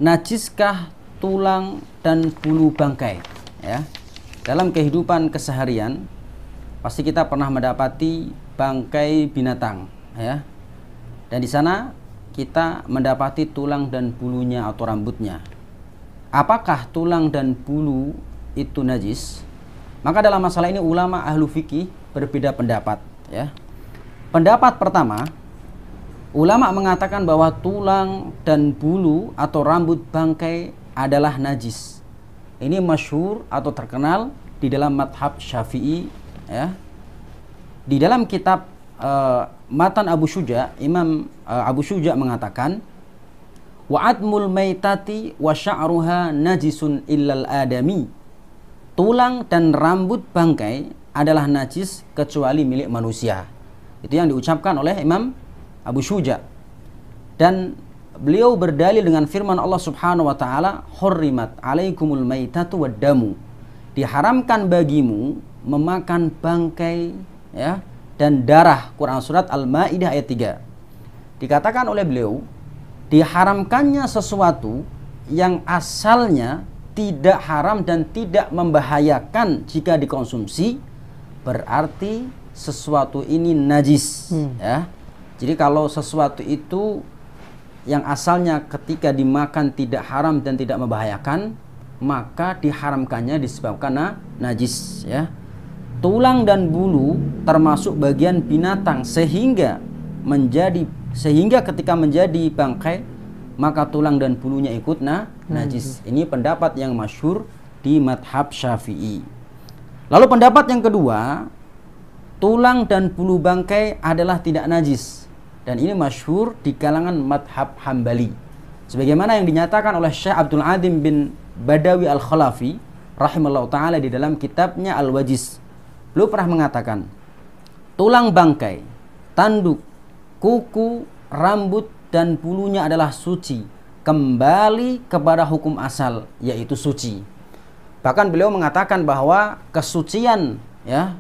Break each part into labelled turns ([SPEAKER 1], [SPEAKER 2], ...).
[SPEAKER 1] najiskah tulang dan bulu bangkai? Ya, dalam kehidupan keseharian pasti kita pernah mendapati bangkai binatang, ya. Dan di sana kita mendapati tulang dan bulunya atau rambutnya. Apakah tulang dan bulu itu najis? Maka dalam masalah ini ulama ahlu fikih berbeda pendapat, ya. Pendapat pertama, ulama mengatakan bahwa tulang dan bulu atau rambut bangkai adalah najis. Ini masyhur atau terkenal di dalam madhab Syafi'i, ya. Di dalam kitab Matan Abu Syuja, Imam Abu Syuja mengatakan, wa admul maitati wa sya'ruha najisun illal adami. Tulang dan rambut bangkai adalah najis kecuali milik manusia. Itu yang diucapkan oleh Imam Abu Syuja. Dan beliau berdalil dengan firman Allah Subhanahu wa taala, hurrimat alaikumul maitatu waddamu. Diharamkan bagimu memakan bangkai, ya, dan darah. Quran surat Al-Maidah ayat 3. Dikatakan oleh beliau, diharamkannya sesuatu yang asalnya tidak haram dan tidak membahayakan jika dikonsumsi, berarti sesuatu ini najis, ya. Jadi kalau sesuatu itu yang asalnya ketika dimakan tidak haram dan tidak membahayakan, maka diharamkannya disebabkan najis, ya. Tulang dan bulu termasuk bagian binatang sehingga ketika menjadi bangkai maka tulang dan bulunya ikut najis. Ini pendapat yang masyhur di madhab Syafi'i. Lalu pendapat yang kedua, tulang dan bulu bangkai adalah tidak najis. Dan ini masyhur di kalangan madhab Hambali. Sebagaimana yang dinyatakan oleh Syekh Abdul Adim bin Badawi Al-Khalafi rahimahullah ta'ala di dalam kitabnya Al-Wajiz. Beliau pernah mengatakan, tulang bangkai, tanduk, kuku, rambut, dan bulunya adalah suci, kembali kepada hukum asal, yaitu suci. Bahkan beliau mengatakan bahwa kesucian, ya,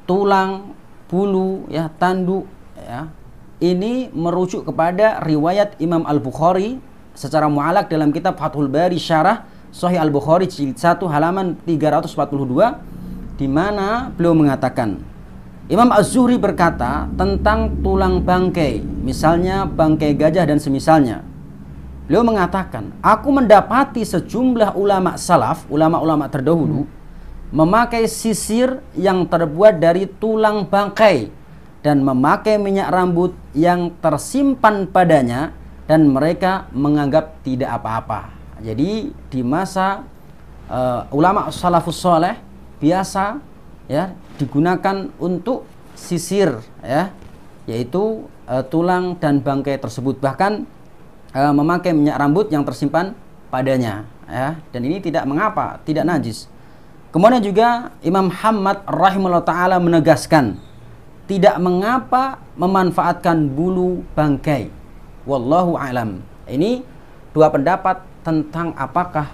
[SPEAKER 1] tulang, bulu, ya, tanduk, ya, ini merujuk kepada riwayat Imam Al-Bukhari secara mu'alaq dalam kitab Fathul Bari Syarah Sahih Al-Bukhari jilid 1 halaman 342, di mana beliau mengatakan, Imam Az-Zuhri berkata tentang tulang bangkai, misalnya bangkai gajah dan semisalnya. Beliau mengatakan, aku mendapati sejumlah ulama salaf, ulama-ulama terdahulu, memakai sisir yang terbuat dari tulang bangkai dan memakai minyak rambut yang tersimpan padanya, dan mereka menganggap tidak apa-apa. Jadi di masa ulama salafus soleh biasa, ya, digunakan untuk sisir, ya, yaitu tulang dan bangkai tersebut, bahkan memakai minyak rambut yang tersimpan padanya, ya, dan ini tidak mengapa, tidak najis. Kemudian juga Imam Ahmad rahimahullah ta'ala menegaskan, tidak mengapa memanfaatkan bulu bangkai. Wallahu a'lam. Ini dua pendapat tentang apakah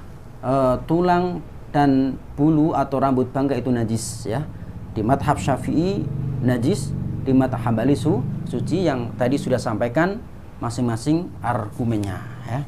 [SPEAKER 1] tulang dan bulu atau rambut bangkai itu najis, ya. Di madhab Syafi'i najis, di madhab Hambali suci, yang tadi sudah sampaikan masing-masing argumennya, ya.